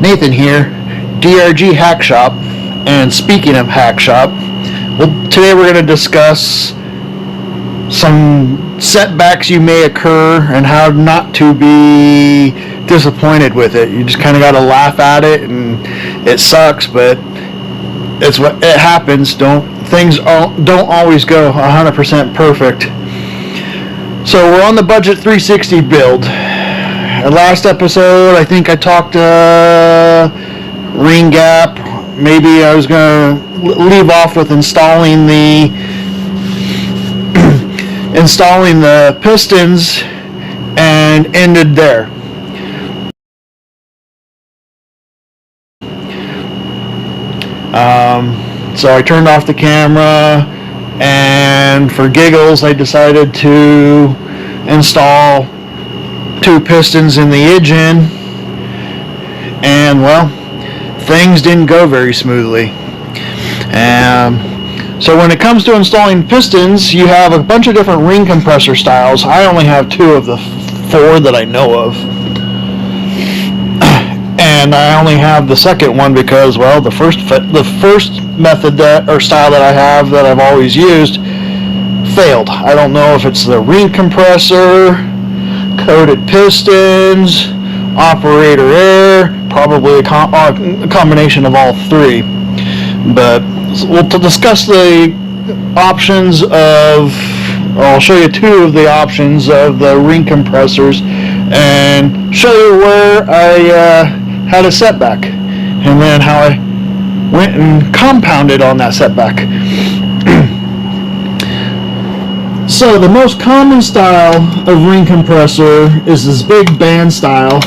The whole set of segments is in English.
Nathan here, DRG Hack Shop. And speaking of Hack Shop, well, today we're going to discuss some setbacks you may occur and how not to be disappointed with it. You just kind of got to laugh at it, and it sucks, but it's what it happens. Things don't always go 100% perfect. So we're on the budget 360 build. Last episode, I think I talked ring gap. Maybe I was going to leave off with installing the pistons and ended there. So I turned off the camera, and for giggles I decided to install 2 pistons in the engine, and well, things didn't go very smoothly. So when it comes to installing pistons, you have a bunch of different ring compressor styles. I only have 2 of the 4 that I know of, and I only have the second one because, well, the first method style that I have that I've always used failed. I don't know if it's the ring compressor, coated pistons, operator air, probably a combination of all 3. But we'll discuss the options of, I'll show you 2 of the options of the ring compressors and show you where I had a setback and then how I went and compounded on that setback. So the most common style of ring compressor is this big band style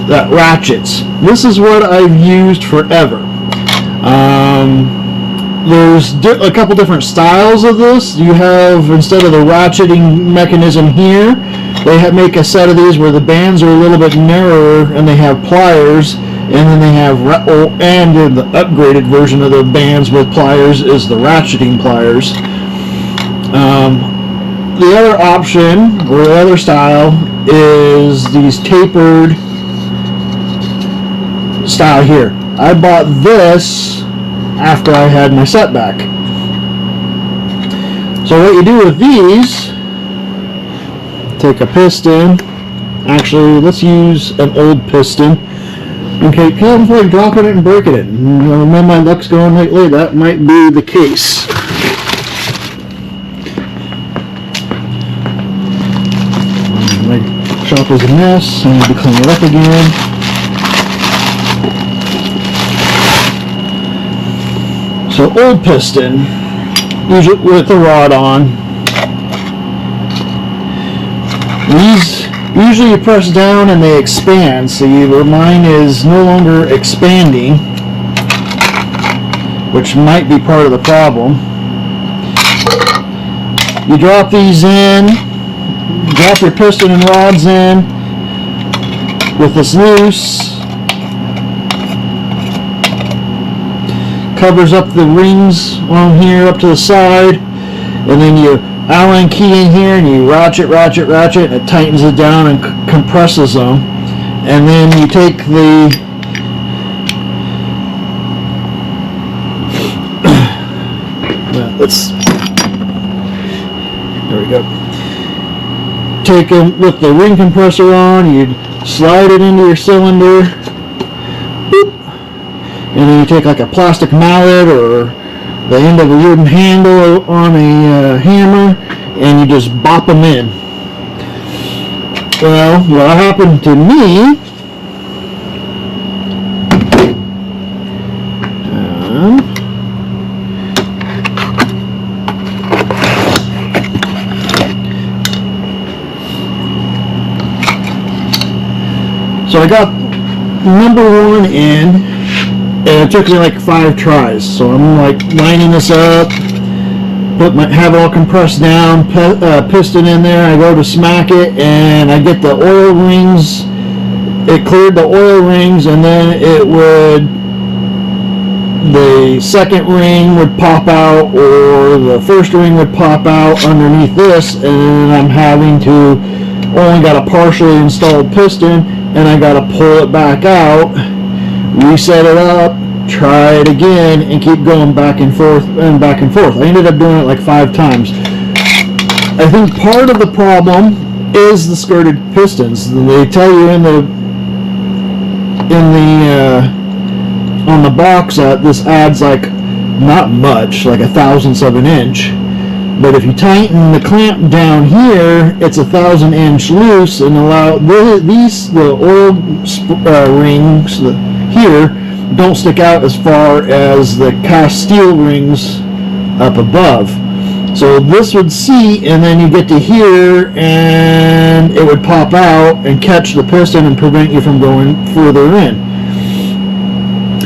that ratchets. This is what I've used forever. There's a couple different styles of this. You have, instead of the ratcheting mechanism here, they make a set of these where the bands are a little bit narrower and they have pliers, and then they have, and in the upgraded version of the bands with pliers is the ratcheting pliers. The other option, or the other style, is these tapered style here. I bought this after I had my setback. So what you do with these, take a piston. Actually, let's use an old piston. Okay, kind of like dropping it and breaking it. When my luck's going lately, that might be the case. My shop is a mess. I need to clean it up again. So old piston, usually with the rod on. These usually you press down and they expand, so mine is no longer expanding, which might be part of the problem. You drop these in, drop your piston and rods in with this loose. Covers up the rings on here up to the side, and then you Allen key in here and you ratchet, and it tightens it down and compresses them. And then you take the there we go. Take them with the ring compressor on, you slide it into your cylinder. Boop. And then you take like a plastic mallet or the end of a wooden handle on a hammer, and you just bop them in. Well, what happened to me, so I got number 1 in, and it took me like 5 tries. So I'm like lining this up, have it all compressed down, piston in there. I go to smack it, and I get the oil rings. It cleared the oil rings, and then the second ring would pop out, or the first ring would pop out underneath this, and I'm having to only got a partially installed piston, and I got to pull it back out, reset it up, try it again, and keep going back and forth and back and forth. I ended up doing it like 5 times. I think part of the problem is the skirted pistons. They tell you on the box that this adds like not much, like 1/1000th of an inch. But if you tighten the clamp down here, it's 1/1000 inch loose, and allow the oil rings here don't stick out as far as the cast steel rings up above. So this would seat, and then you get to here, and it would pop out and catch the piston and prevent you from going further in.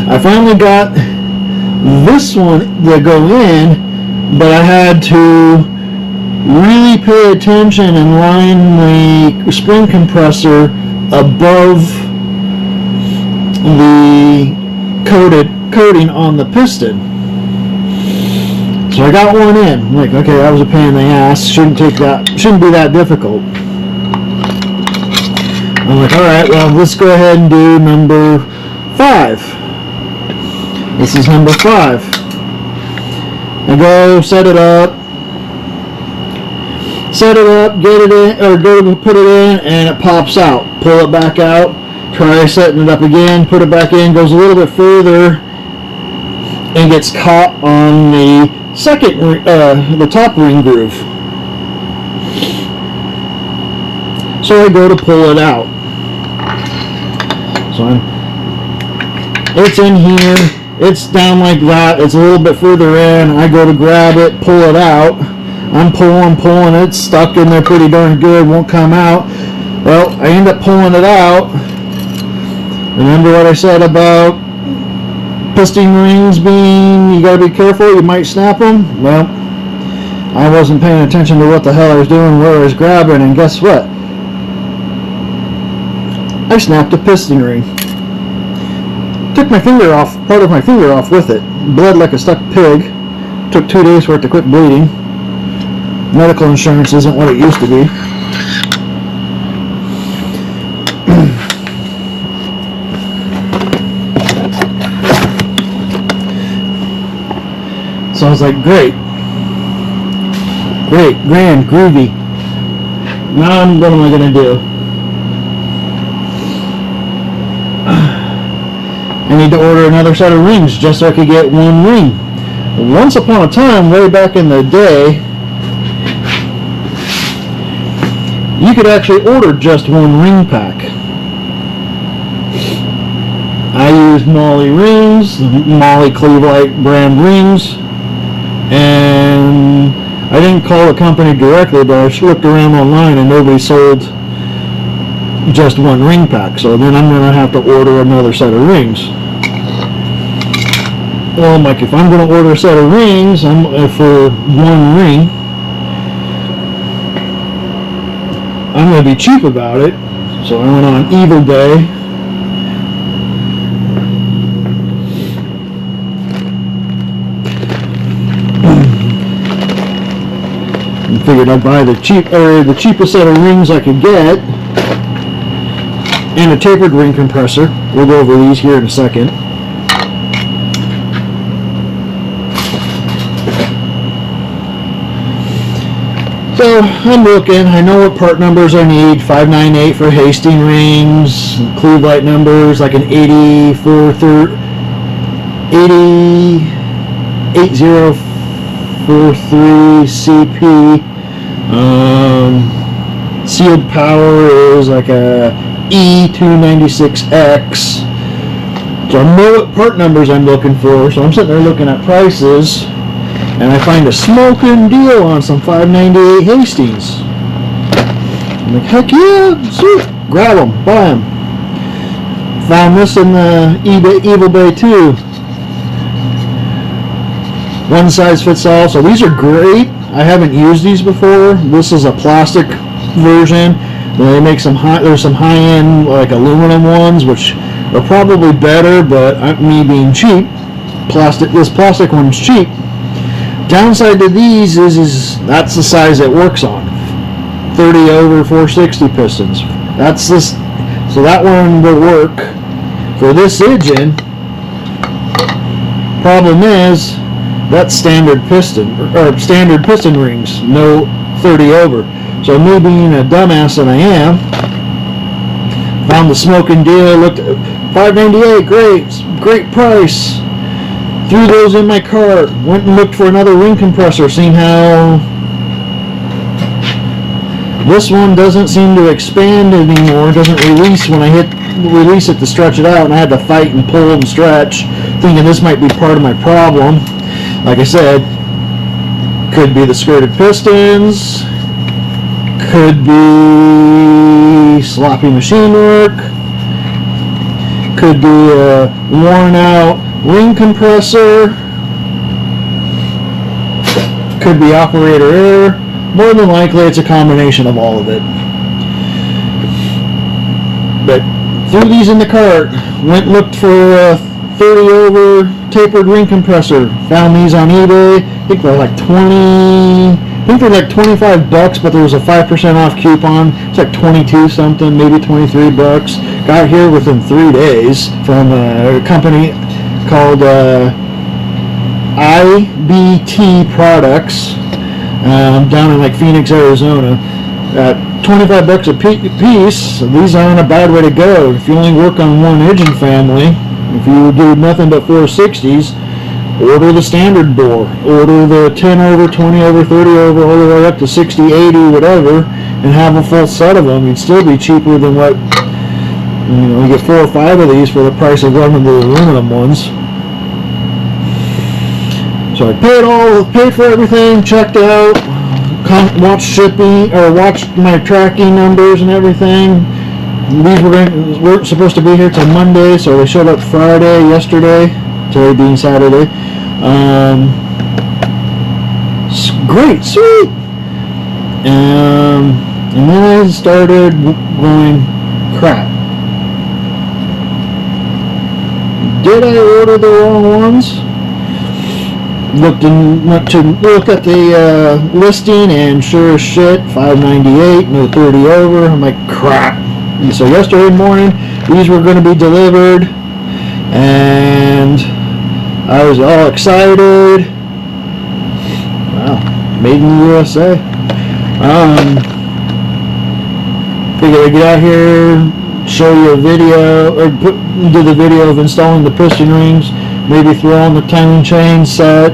I finally got this one to go in, but I had to really pay attention and line the spring compressor above the coating on the piston. So I got one in. I'm like, okay, that was a pain in the ass. Shouldn't be that difficult. I'm like, all right, well, let's go ahead and do number 5. This is number 5. I go set it up, get it in, or go to put it in, and it pops out. Pull it back out, try setting it up again, put it back in, goes a little bit further, and gets caught on the the top ring groove. So I go to pull it out. So it's in here. It's down like that. It's a little bit further in. I go to grab it, pull it out. I'm pulling. It's stuck in there pretty darn good. Won't come out. Well, I end up pulling it out. Remember what I said about piston rings being, you got to be careful. You might snap them. Well, I wasn't paying attention to what the hell I was doing, where I was grabbing, and guess what? I snapped a piston ring. Took my finger off, part of my finger off with it. Bled like a stuck pig. Took 2 days for it to quit bleeding. Medical insurance isn't what it used to be. So I was like, great, grand, groovy. Now what am I going to do? I need to order another set of rings just so I could get one ring. Once upon a time, way back in the day, you could actually order just one ring pack. I used Holley rings, Holley Clevelite brand rings, and I didn't call the company directly, but I just looked around online and nobody sold just one ring pack. So then I'm going to have to order another set of rings. Well, I'm like, if I'm going to order a set of rings for one ring, I'm going to be cheap about it. So I went on eBay. And figured I'd buy the cheapest set of rings I could get, and a tapered ring compressor. We'll go over these here in a second. So I'm looking, I know what part numbers I need. 598 for Hastings rings, Clevelite numbers like an 8043 CP. Sealed power is like a E296X. So I know what part numbers I'm looking for. So I'm sitting there looking at prices, and I find a smoking deal on some 598 Hastings. I'm like, heck yeah, sweet. Grab them, buy them. Found this in the eBay too. One size fits all. So these are great. I haven't used these before. This is a plastic version. They make some there's some high-end like aluminum ones, which are probably better, but me being cheap, this plastic one's cheap. Downside to these is that's the size it works on. 30 over 460 pistons. That's this. So that one will work for this engine. Problem is, that's standard piston or standard piston rings, no 30 over. So me being a dumbass that I am, found the smoking deal, looked at $598, great price. Threw those in my cart, went and looked for another ring compressor, seeing how this one doesn't seem to expand anymore, doesn't release when I hit release it to stretch it out, and I had to fight and pull and stretch, thinking this might be part of my problem. Like I said, could be the skirted pistons, could be sloppy machine work, could be a worn out ring compressor, could be operator error. More than likely it's a combination of all of it. But threw these in the cart, went and looked for a 30 over tapered ring compressor, found these on eBay. I think they're like 25 bucks, but there was a 5% off coupon. It's like 22 something, maybe 23 bucks. Got here within 3 days from a company called IBT Products, down in like Phoenix, Arizona. 25 bucks a piece. These aren't a bad way to go. If you only work on one engine family, if you do nothing but 460s, order the standard bore. Order the 10 over, 20 over, 30 over, all the way up to 60, 80, whatever, and have a full set of them. You'd still be cheaper than what, you get 4 or 5 of these for the price of one of the aluminum ones. So I paid for everything, checked out, watched shipping, or watched my tracking numbers and everything. These weren't supposed to be here till Monday, so they showed up Friday, yesterday, today being Saturday. Great, sweet. And then I started going, crap. Did I order the wrong ones? Went to look at the listing, and sure as shit, $598, no 30 over. I'm like, crap. And so yesterday morning, these were going to be delivered, and I was all excited. Wow, made in the USA. Figured I'd get out here, show you a video, or do the video of installing the piston rings, maybe throw on the timing chain set,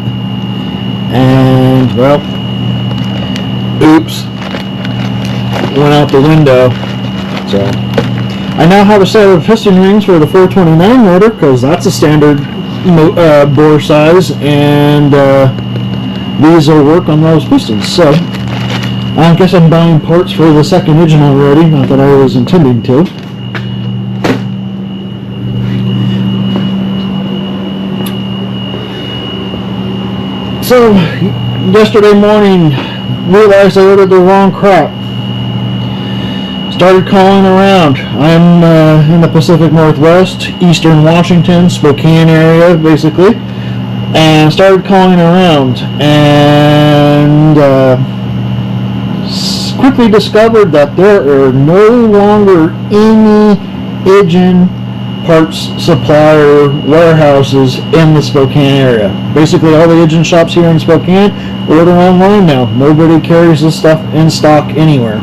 and well, oops, went out the window. So I now have a set of piston rings for the 429 motor, because that's a standard bore size, and these will work on those pistons. So I guess I'm buying parts for the second engine already, not that I was intending to. So yesterday morning, realized I ordered the wrong crap. Started calling around. I'm in the Pacific Northwest, Eastern Washington, Spokane area, basically, and started calling around, and quickly discovered that there are no longer any engine parts supplier warehouses in the Spokane area. Basically, all the engine shops here in Spokane order online now. Nobody carries this stuff in stock anywhere.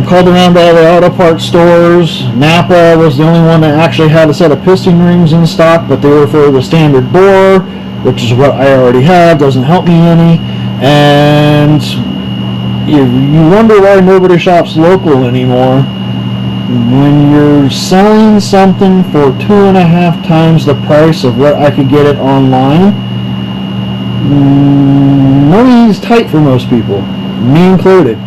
Called around to all the auto parts stores. Napa was the only one that actually had a set of piston rings in stock, but they were for the standard bore, which is what I already have. Doesn't help me any. And you wonder why nobody shops local anymore. When you're selling something for 2.5 times the price of what I could get it online, money is tight for most people, me included.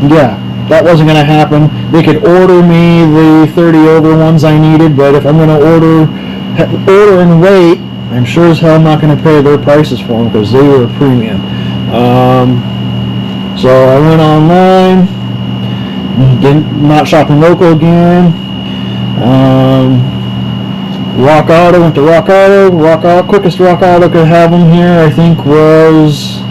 Yeah, that wasn't going to happen. They could order me the 30 over ones I needed, but if I'm going to order and wait, I'm sure as hell not going to pay their prices for them, because they were a premium. So I went online, not shopping local again. RockAuto, went to RockAuto. Quickest RockAuto could have them here, I think, was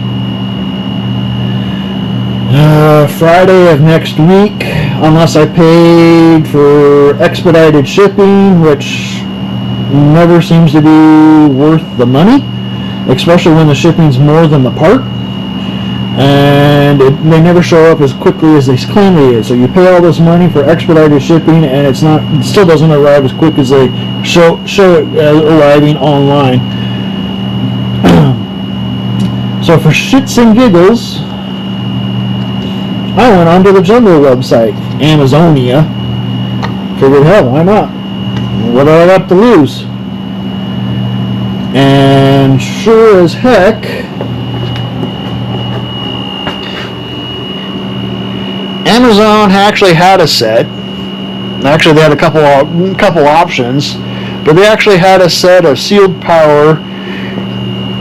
Friday of next week, unless I paid for expedited shipping, which never seems to be worth the money, especially when the shipping's more than the part, and they never show up as quickly as they claim they is. So you pay all this money for expedited shipping, and it still doesn't arrive as quick as they show it arriving online. So for shits and giggles, I went onto the Jungle website, Amazonia. Figured, hell, why not? What do I got to lose? And sure as heck, Amazon actually had a set. Actually, they had a couple options, but they actually had a set of sealed power,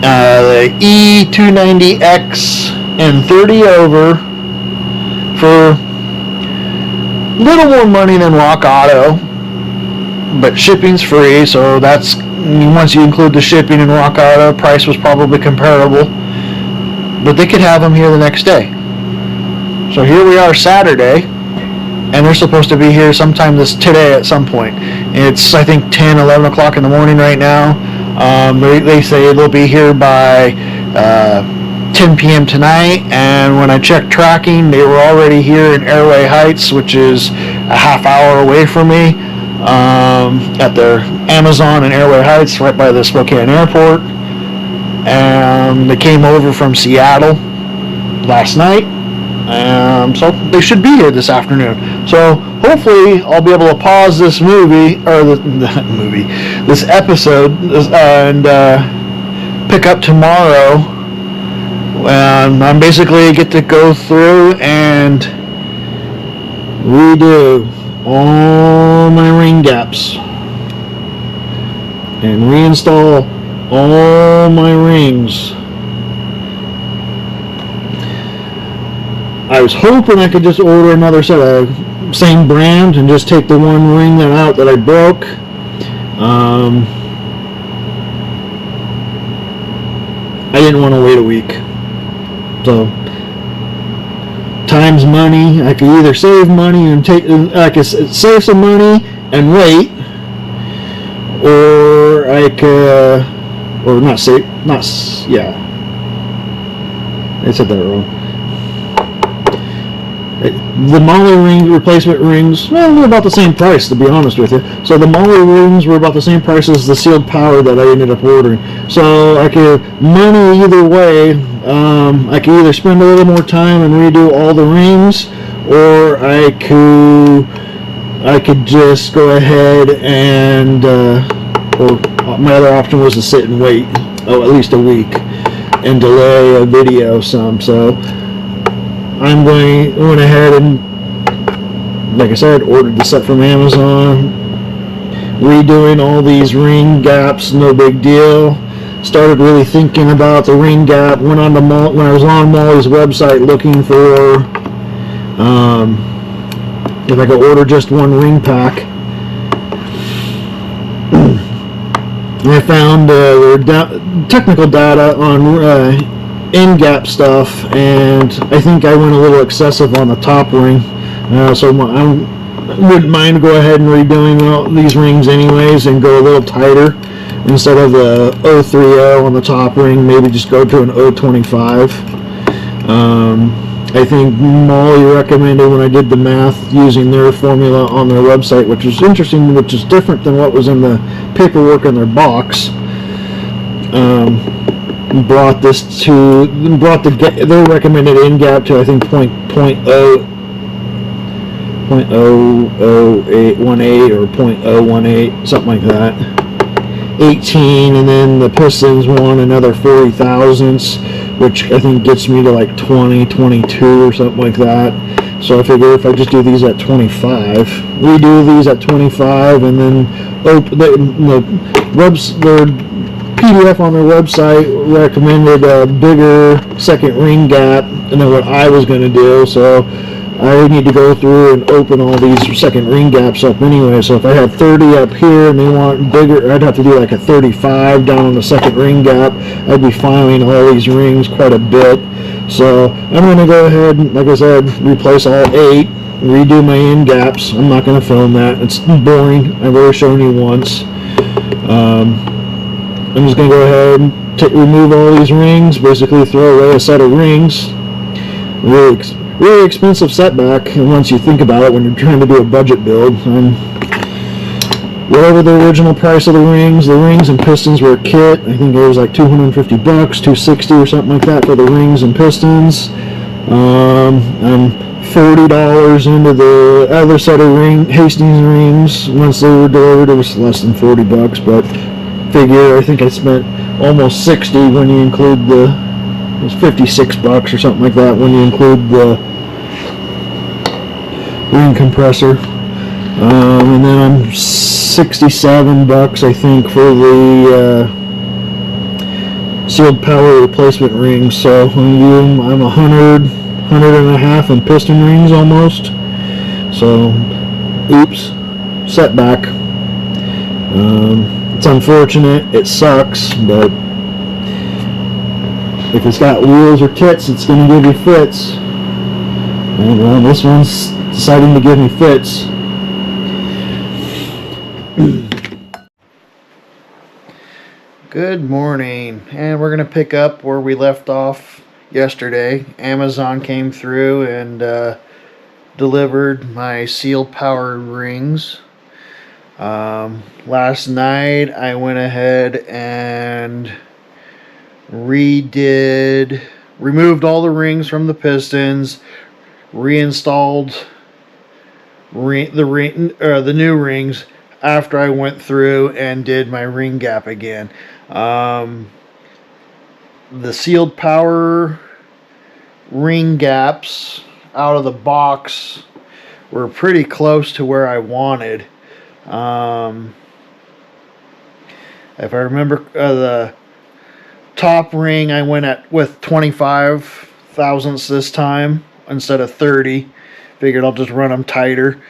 the E290X and 30 over, for a little more money than RockAuto, but shipping's free, so that's, once you include the shipping and RockAuto, price was probably comparable, but they could have them here the next day. So here we are Saturday, and they're supposed to be here sometime today at some point. It's, I think, 10, 11 o'clock in the morning right now. They say they'll be here by 10 p.m. tonight, and when I checked tracking, they were already here in Airway Heights, which is a half hour away from me, at their Amazon in Airway Heights, right by the Spokane Airport. And they came over from Seattle last night, so they should be here this afternoon. So hopefully I'll be able to pause this this episode, and pick up tomorrow. I'm basically get to go through and redo all my ring gaps and reinstall all my rings. I was hoping I could just order another set of same brand and just take the one ring out that I broke. I didn't want to wait a week. So, time's money. I could either save money and save some money and wait, or I could, or not save, I said that wrong. The Molly ring replacement rings, well, they're about the same price, to be honest with you. So the Molly rings were about the same price as the sealed power that I ended up ordering. So I could money either way. I could either spend a little more time and redo all the rings, or I could just go ahead and, or my other option was to sit and wait, at least a week, and delay a video some. So went ahead and, like I said, ordered the set from Amazon, redoing all these ring gaps, no big deal. Started really thinking about the ring gap. Went on when I was on Molly's website looking for if I could order just one ring pack. And I found their technical data on end gap stuff, and I think I went a little excessive on the top ring. So I wouldn't mind go ahead and redoing all these rings anyways and go a little tighter. Instead of the 030 on the top ring, maybe just go to an 025. I think Molly recommended, when I did the math using their formula on their website, which was interesting, which is different than what was in the paperwork in their box, brought their recommended end gap to, I think, 0.00818 or 0.018, something like that. 18, and then the pistons want another 40 thousandths, which I think gets me to like 2022 or something like that. So I figure if I just do these at 25, redo these at 25, and then their PDF on their website recommended a bigger second ring gap than what I was going to do. So I need to go through and open all these second ring gaps up anyway. So if I had 30 up here and they want bigger, I'd have to do like a 35 down on the second ring gap. I'd be filing all these rings quite a bit. So I'm going to go ahead and, like I said, replace all 8, redo my end gaps. I'm not going to film that. It's boring. I've already shown you once. I'm just going to go ahead and remove all these rings, basically throw away a set of rings. Really expensive setback once you think about it when you're trying to do a budget build. Whatever the original price of the rings and pistons were a kit. I think it was like $250, $260 or something like that for the rings and pistons. I'm $40 into the other set of Hastings rings. Once they were delivered, it was less than $40, but figure I think I spent almost $60 when you include it was $56 or something like that when you include the ring compressor. And then I'm $67 I think for the sealed power replacement rings. So I'm $100 and a half in piston rings almost. So oops, setback. It's unfortunate, it sucks, but if it's got wheels or tits, it's going to give you fits. And well, this one's deciding to give me fits. Good morning, and we're going to pick up where we left off yesterday. Amazon came through and delivered my sealed power rings. Last night I went ahead and removed all the rings from the pistons, reinstalled the new rings after I went through and did my ring gap again. The sealed power ring gaps out of the box were pretty close to where I wanted. If I remember, the top ring I went with 25 thousandths this time instead of 30. Figured I'll just run them tighter.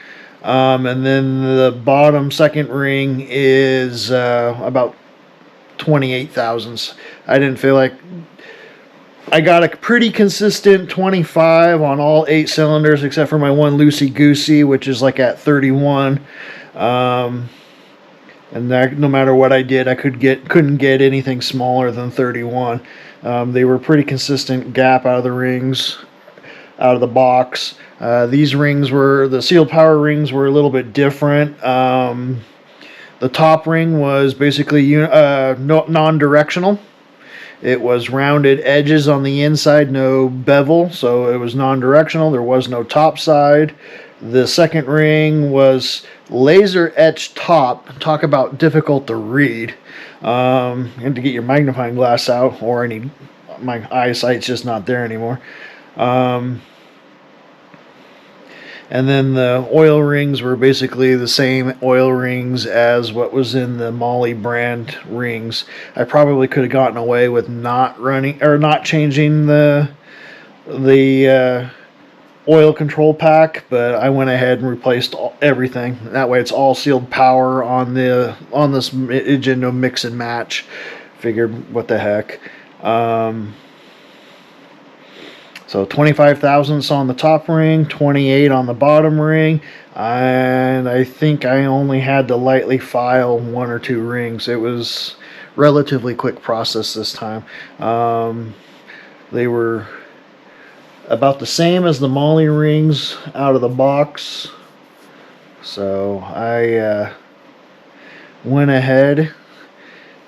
And then the bottom second ring is about 28 thousandths. I didn't feel like I got a pretty consistent 25 on all 8 cylinders except for my one loosey-goosey, which is like at 31. And that, no matter what I did, I couldn't get anything smaller than 31. They were pretty consistent gap out of the rings, out of the box. These rings the sealed power rings were a little bit different. The top ring was basically non-directional. It was rounded edges on the inside, no bevel, so it was non-directional. There was no top side. The second ring was laser etched top. Talk about difficult to read. You had to get your magnifying glass out, or my eyesight's just not there anymore. And then the oil rings were basically the same oil rings as what was in the Holley brand rings. I probably could have gotten away with not changing the oil control pack, but I went ahead and replaced everything. That way it's all sealed power on this Magento mix and match. Figured, what the heck. So 25 thousandths on the top ring, 28 on the bottom ring, and I think I only had to lightly file 1 or 2 rings. It was relatively quick process this time. They were about the same as the Holley rings out of the box. So I went ahead,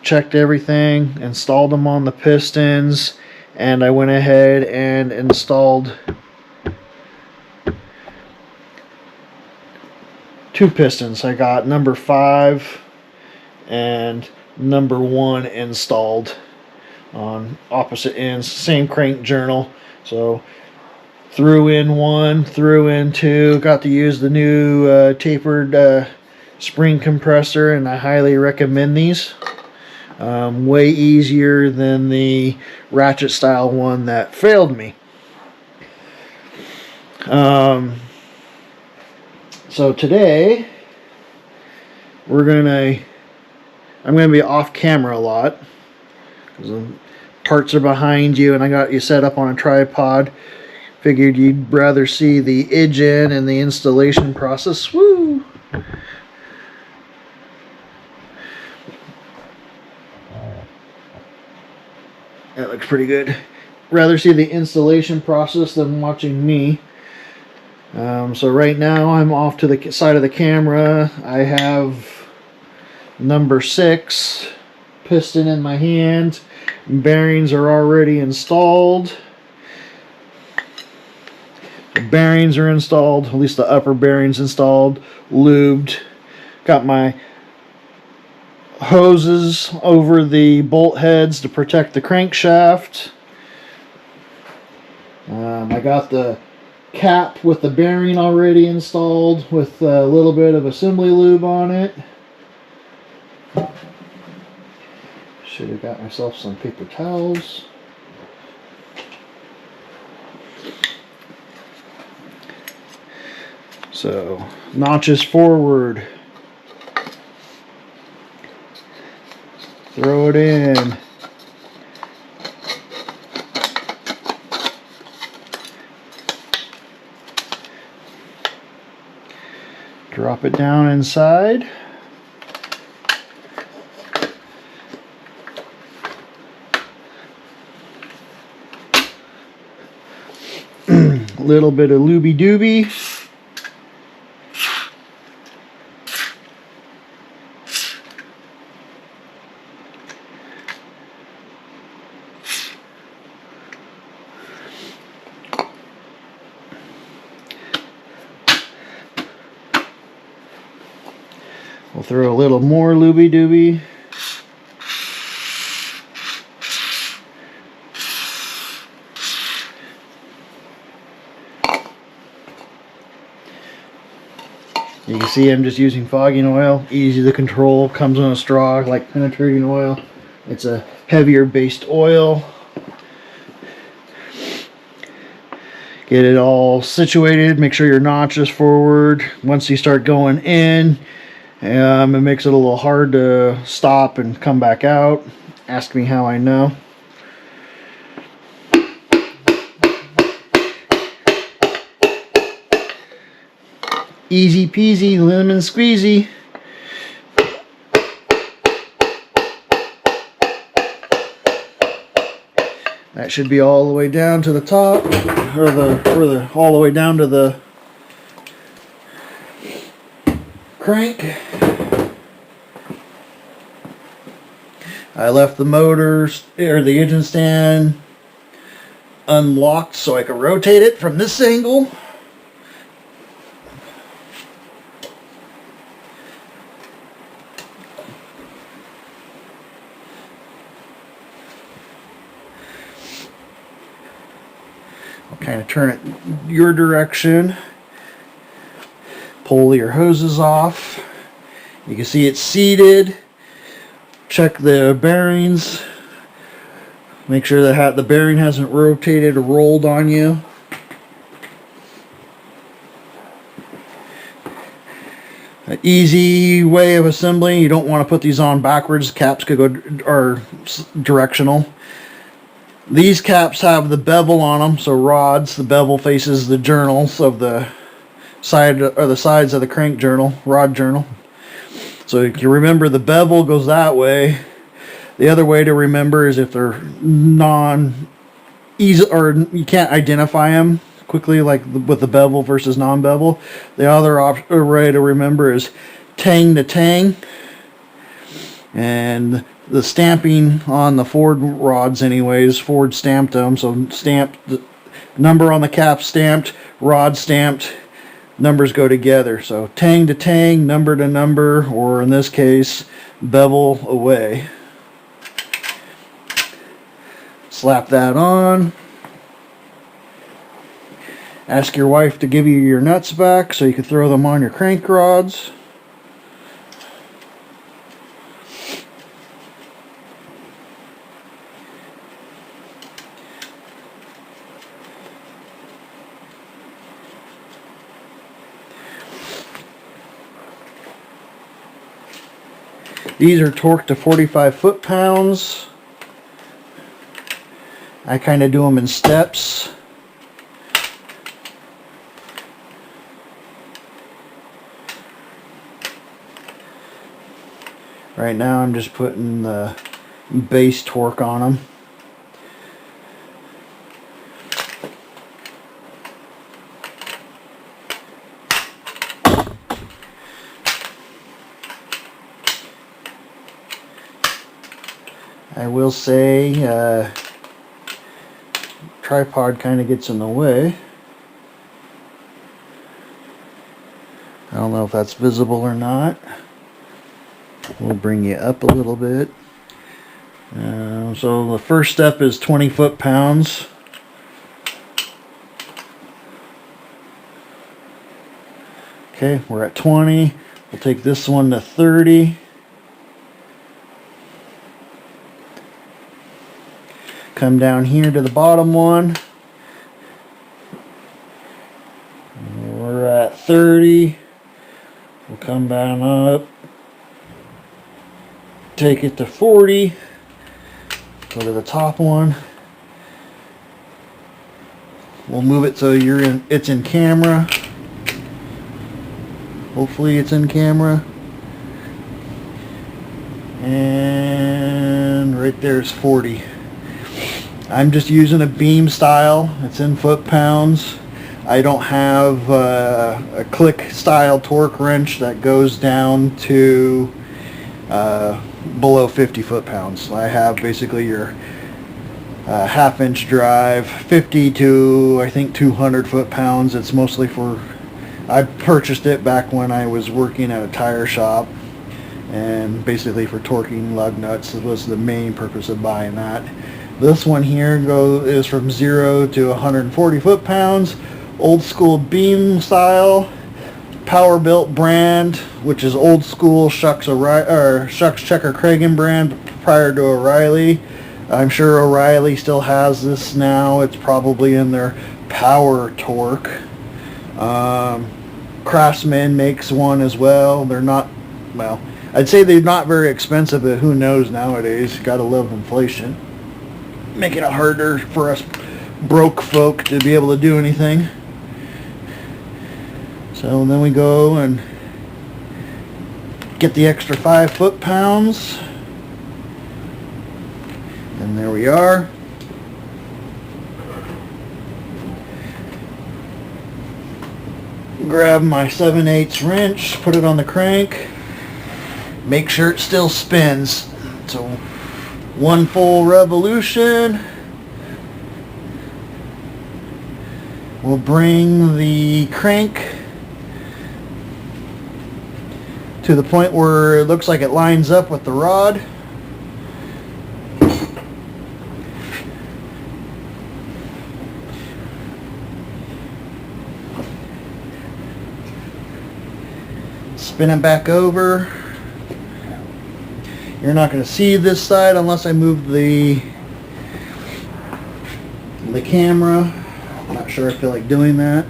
checked everything, installed them on the pistons, and I went ahead and installed 2 pistons. I got number 5 and number 1 installed on opposite ends, same crank journal. So threw in 1, threw in 2, got to use the new tapered spring compressor, and I highly recommend these. Way easier than the ratchet style one that failed me. So today I'm gonna be off camera a lot because I'm parts are behind you and I got you set up on a tripod. Figured you'd rather see the engine and the installation process. Woo! That looks pretty good. Rather see the installation process than watching me. So right now I'm off to the side of the camera. I have number 6 piston in my hand. Bearings are already installed. The bearings are installed, at least the upper bearings installed, lubed. Got my hoses over the bolt heads to protect the crankshaft. I got the cap with the bearing already installed with a little bit of assembly lube on it. Should have got myself some paper towels. So, notches forward. Throw it in. Drop it down inside. Little bit of looby dooby. We'll throw a little more looby dooby. You can see I'm just using fogging oil, easy to control, comes in a straw like penetrating oil. It's a heavier based oil. Get it all situated, make sure your notch is forward. Once you start going in, it makes it a little hard to stop and come back out. Ask me how I know. Easy peasy, lemon squeezy. That should be all the way down to the top, or all the way down to the crank. I left the motors or the engine stand unlocked so I could rotate it from this angle. Kind of turn it your direction. Pull your hoses off. You can see it's seated. Check the bearings. Make sure that the bearing hasn't rotated or rolled on you. An easy way of assembling. You don't want to put these on backwards. Caps could go or directional. These caps have the bevel on them, so rods. The bevel faces the journals of the side or the sides of the crank journal, rod journal. So you can remember the bevel goes that way. The other way to remember is if they're easy or you can't identify them quickly, like with the bevel versus non-bevel. The other way to remember is tang to tang, and the stamping on the Ford rods anyways, Ford stamped them, so stamped, the number on the cap stamped, rod stamped, numbers go together. So tang to tang, number to number, or in this case, bevel away. Slap that on. Ask your wife to give you your nuts back so you can throw them on your crank rods. These are torqued to 45 foot-pounds. I kind of do them in steps. Right now I'm just putting the base torque on them. I will say tripod kind of gets in the way. I don't know if that's visible or not. We'll bring you up a little bit. So the first step is 20 foot-pounds. Okay, we're at 20. We'll take this one to 30. Come down here to the bottom one. We're at 30. We'll come down up. Take it to 40. Go to the top one. We'll move it so it's in camera. Hopefully it's in camera. And right there's 40. I'm just using a beam style. It's in foot-pounds. I don't have a click style torque wrench that goes down to below 50 foot-pounds. I have basically your half-inch drive, 50 to I think 200 foot-pounds. It's mostly for, I purchased it back when I was working at a tire shop, and basically for torquing lug nuts. It was the main purpose of buying that. This one here is from 0 to 140 foot-pounds, old school beam style, Powerbuilt brand, which is old school Shucks Checker Cragen brand prior to O'Reilly. I'm sure O'Reilly still has this now. It's probably in their Power Torque. Craftsman makes one as well. They're not, well, I'd say they're not very expensive, but who knows nowadays. Gotta love inflation, making it harder for us broke folk to be able to do anything. So then we go and get the extra 5 foot-pounds, and there we are. Grab my 7/8 wrench, put it on the crank, make sure it still spins. So 1 full revolution will bring the crank to the point where it looks like it lines up with the rod. Spin it back over. You're not going to see this side unless I move the camera. I'm not sure I feel like doing that.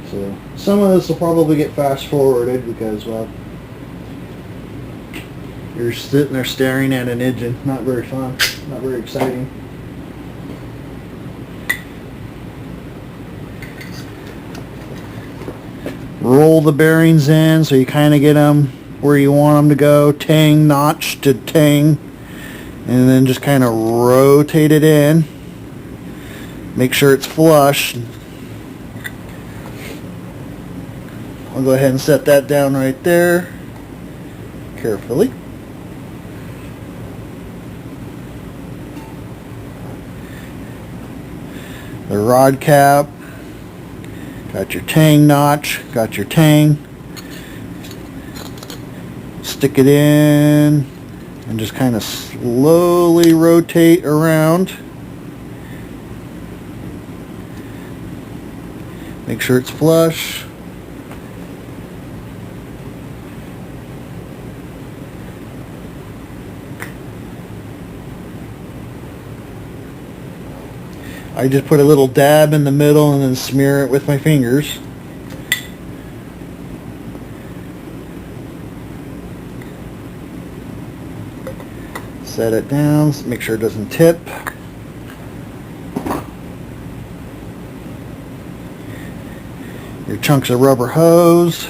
So some of this will probably get fast forwarded because, well, you're sitting there staring at an engine. Not very fun, not very exciting. Roll the bearings in so you kind of get them where you want them to go, tang notch to tang, and then just kind of rotate it in. Make sure it's flush. I'll go ahead and set that down right there carefully. The rod cap, got your tang notch, got your tang. Stick it in and just kind of slowly rotate around. Make sure it's flush. I just put a little dab in the middle and then smear it with my fingers. Set it down, make sure it doesn't tip. Your chunks of rubber hose.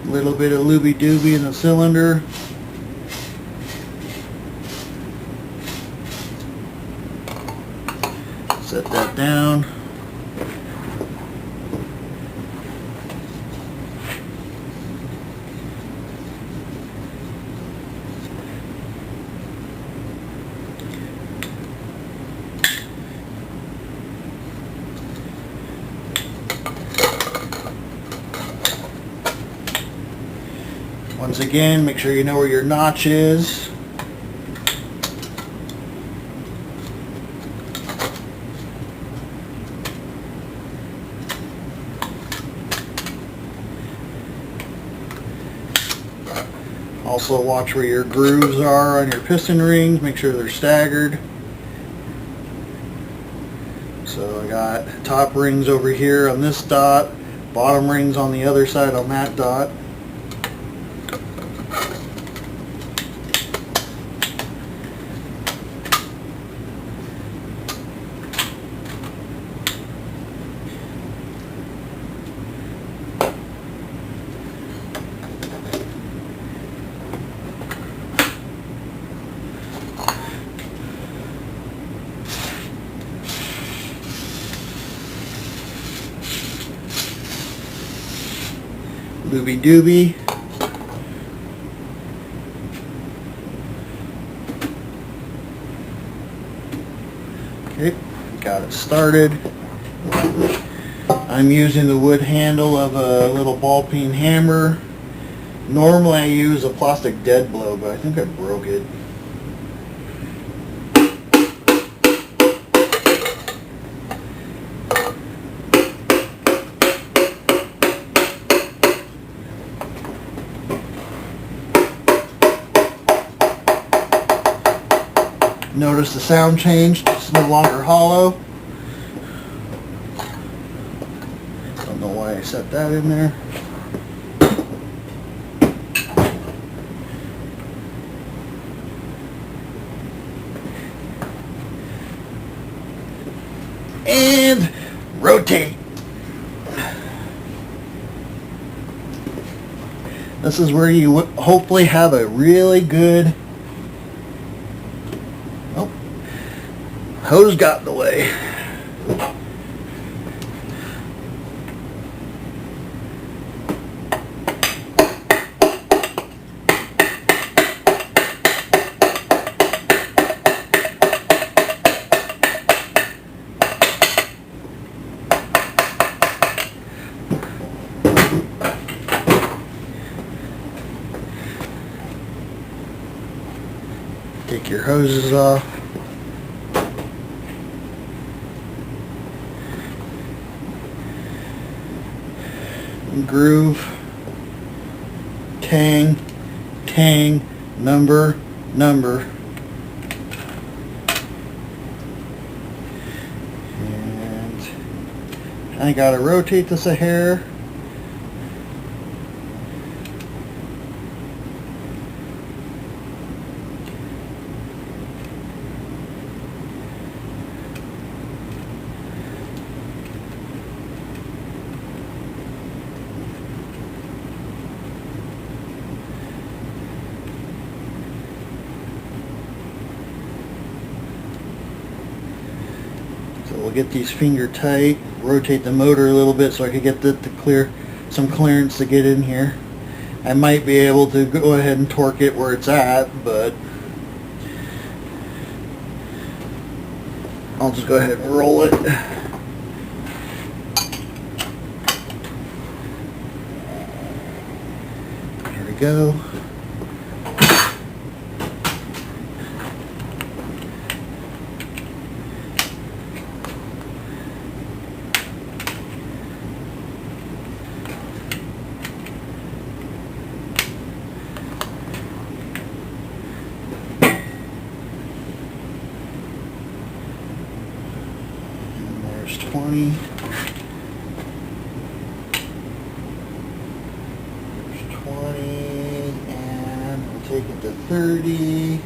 Little bit of looby dooby in the cylinder. Set that down. Once again, make sure you know where your notch is. Also watch where your grooves are on your piston rings, make sure they're staggered. So I got top rings over here on this dot, bottom rings on the other side on that dot. Looby dooby. Okay, got it started. I'm using the wood handle of a little ball peen hammer. Normally I use a plastic dead blow, but I think I broke it. Notice the sound changed, it's no longer hollow. Don't know why I set that in there. And rotate. This is where you hopefully have a really good hose got in the way. Take your hoses off. Groove, tang, tang, number, number. And I gotta rotate this a hair. So we'll get these finger tight, rotate the motor a little bit so I can get some clearance to get in here. I might be able to go ahead and torque it where it's at, but I'll just go ahead and roll it. go. And there's 20. And we'll take it to 30,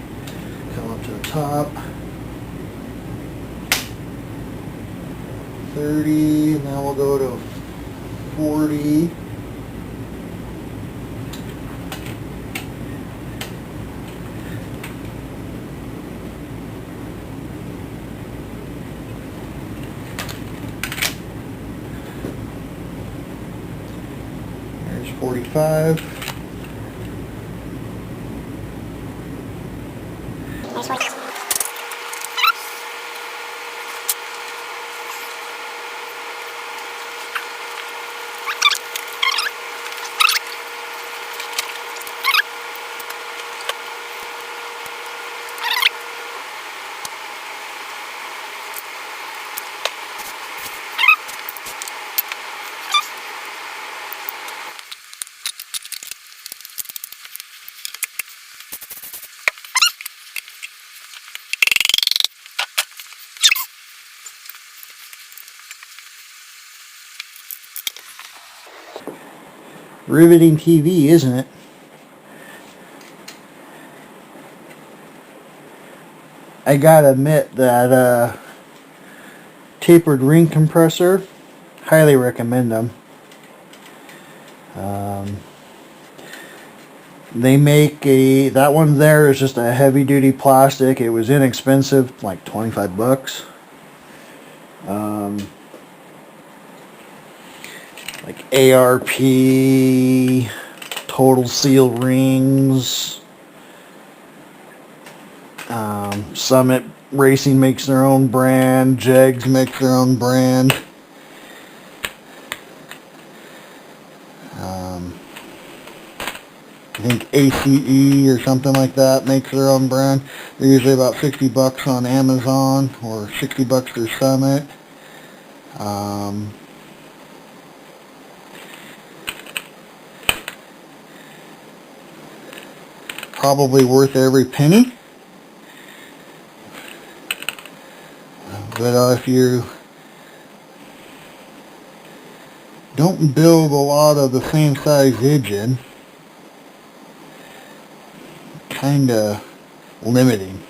come up to the top, 30, now we'll go to 40, there's 45. Riveting TV, isn't it? I gotta admit that tapered ring compressor, highly recommend them. They make that one there is just a heavy duty plastic. It was inexpensive, like 25 bucks. Like ARP, Total Seal rings. Summit Racing makes their own brand. Jegs makes their own brand. I think ACE or something like that makes their own brand. They're usually about 60 bucks on Amazon or 60 bucks through Summit. Probably worth every penny. But if you don't build a lot of the same size engine, kinda limiting.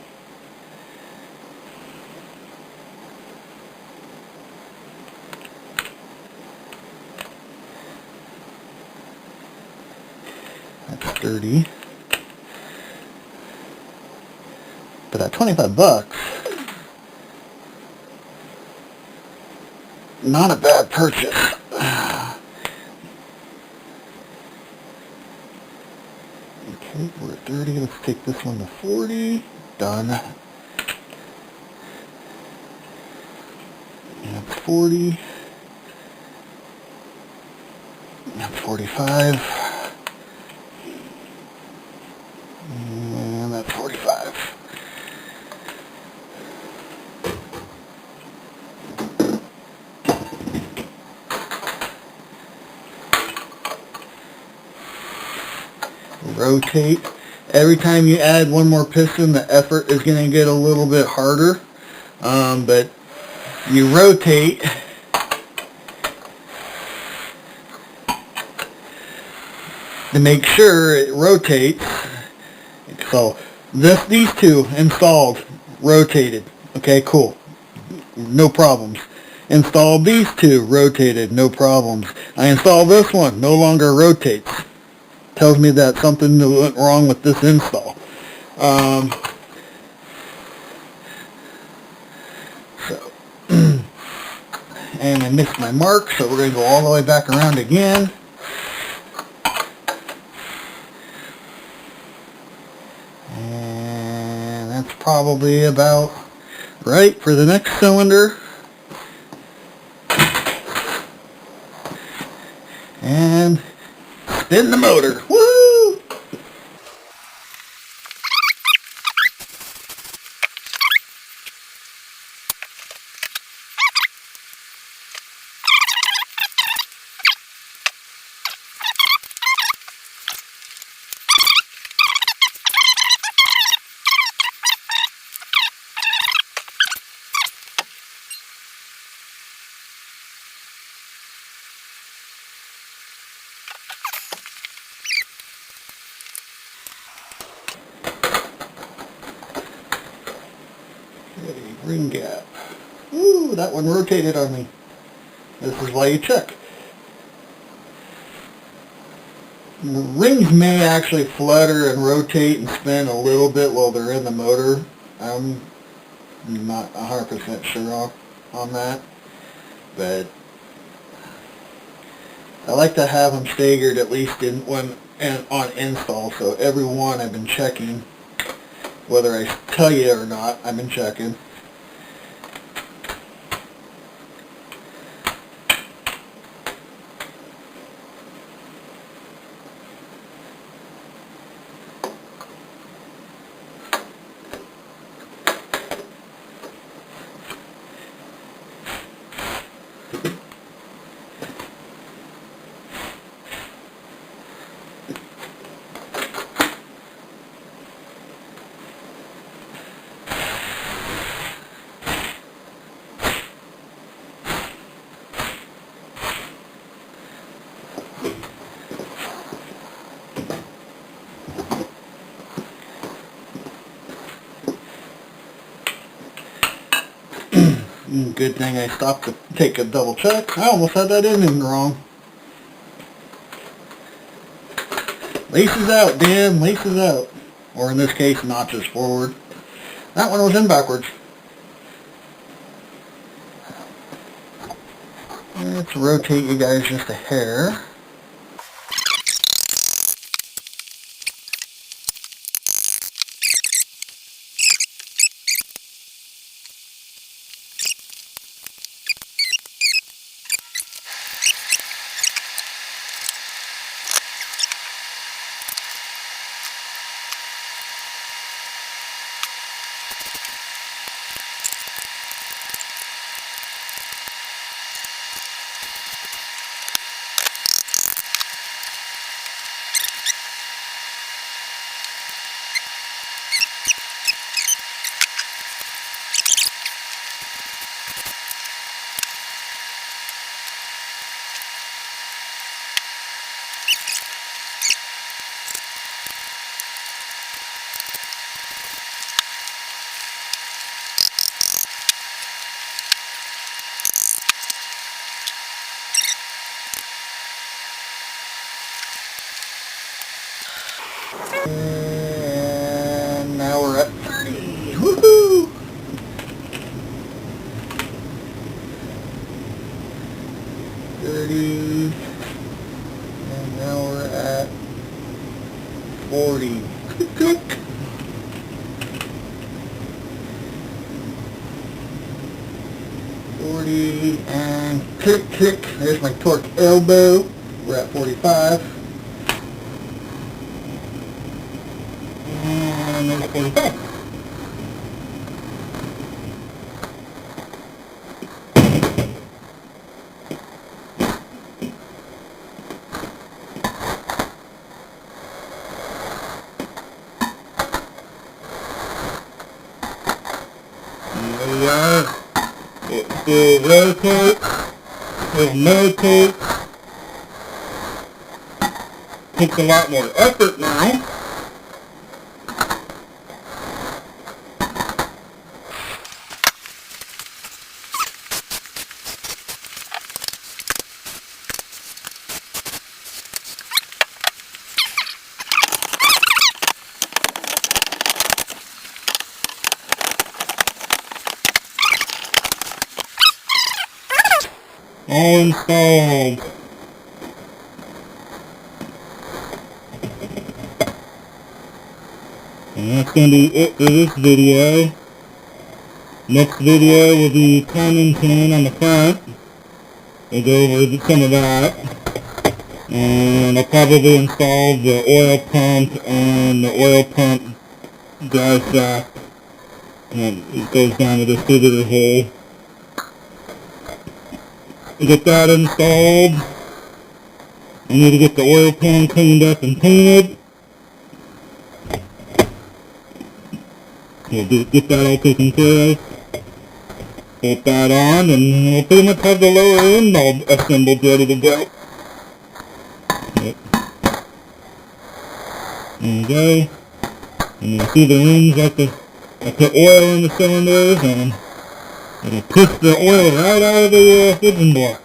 That's 30. But at 25 bucks, not a bad purchase. Okay, we're at 30. Let's take this one to 40. Done. And 40. And 45. And that's 45. Rotate. Every time you add one more piston, the effort is going to get a little bit harder, but you rotate to make sure it rotates. So these two installed, rotated. Okay, cool, no problems. Installed these two, rotated, no problems. I installed this one, no longer rotates. Tells me that something went wrong with this install. And I missed my mark, so we're going to go all the way back around again. And that's probably about right for the next cylinder. And spin the motor. Woo! Ring gap. Ooh, that one rotated on me. This is why you check. Rings may actually flutter and rotate and spin a little bit while they're in the motor. I'm not 100% sure on that, but I like to have them staggered at least on install. So every one I've been checking, whether I tell you or not, I've been checking. Good thing I stopped to take a double check. I almost had that in wrong. Laces out, Dan. Laces out. Or in this case, notches forward. That one was in backwards. Let's rotate you guys just a hair. And now we're at 30. Woohoo! 30. And now we're at 40. Click. 40 and click, click. There's my torque elbow. We're at 45. And there's 45. There we are. It still rotates. It rotates. Takes a lot more effort now. All installed. And that's going to be it for this video. Next video will be 10 and 10 on the front. We'll go over some of that. And I'll probably install the oil pump and the oil pump dry shaft. And it goes down to the distributor hole. To get that installed, I need to get the oil pan cleaned up and painted. We'll get that all taken care of. Put that on, and we'll pretty much have the lower end all assembled, ready to go. Yep. There you go. And you see the rings, I put oil in the cylinders, and It'll push the oil right out of the piston block.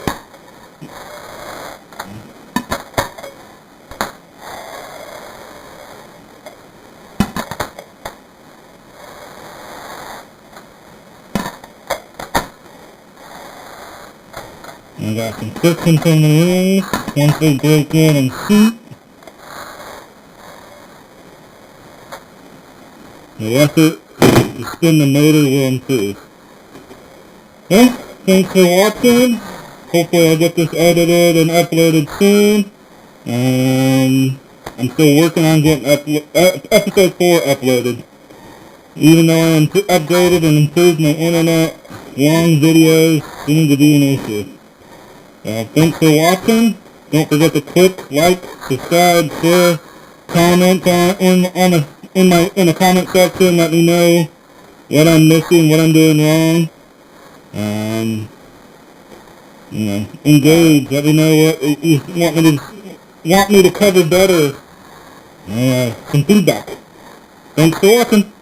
I got some pistons from the rings once they break in and shoot. The rest of it is spin the motor run too. Well, thanks for watching. Hopefully I'll get this edited and uploaded soon. I'm still working on getting episode 4 uploaded. Even though I updated and improved my internet, long videos seem to be an issue. Thanks for watching. Don't forget to click, like, subscribe, share, comment in the comment section. Let me know what I'm missing, what I'm doing wrong. Engage. Let me know what you want me to cover better. Some feedback. Thanks for watching.